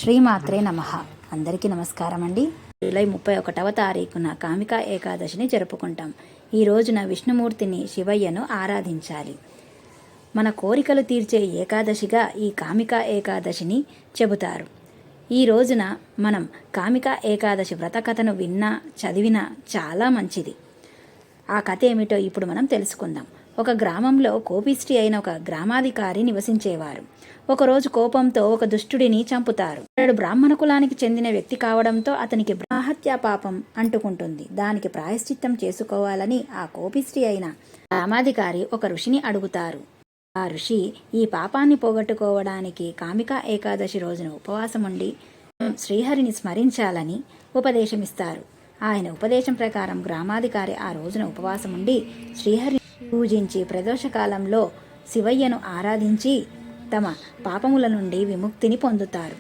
శ్రీమాత్రే నమః. అందరికీ నమస్కారం అండి. జూలై 31వ తారీఖున కామికా ఏకాదశిని జరుపుకుంటాం. ఈ రోజున విష్ణుమూర్తిని, శివయ్యను ఆరాధించాలి. మన కోరికలు తీర్చే ఏకాదశిగా ఈ కామికా ఏకాదశిని చెబుతారు. ఈ రోజున మనం కామికా ఏకాదశి వ్రత కథను విన్నా, చదివినా చాలా మంచిది. ఆ కథ ఏమిటో ఇప్పుడు మనం తెలుసుకుందాం. ఒక గ్రామంలో కోపిష్టి అయిన ఒక గ్రామాధికారి నివసించేవారు. ఒకరోజు కోపంతో ఒక దుష్టుడిని చంపుతారు. అతడు బ్రాహ్మణ కులానికి చెందిన వ్యక్తి కావడంతో అతనికి బ్రహ్మహత్యా పాపం అంటుకుంటుంది. దానికి ప్రాయశ్చిత్తం చేసుకోవాలని ఆ కోపిష్టి అయిన గ్రామాధికారి ఒక ఋషిని అడుగుతారు. ఆ ఋషి ఈ పాపాన్ని పోగొట్టుకోవడానికి కామికా ఏకాదశి రోజున ఉపవాసం ఉండి శ్రీహరిని స్మరించాలని ఉపదేశమిస్తారు. ఆయన ఉపదేశం ప్రకారం గ్రామాధికారి ఆ రోజున ఉపవాసం ఉండి శ్రీహరిని పూజించి ప్రదోషకాలంలో శివయ్యను ఆరాధించి తమ పాపముల నుండి విముక్తిని పొందుతారు.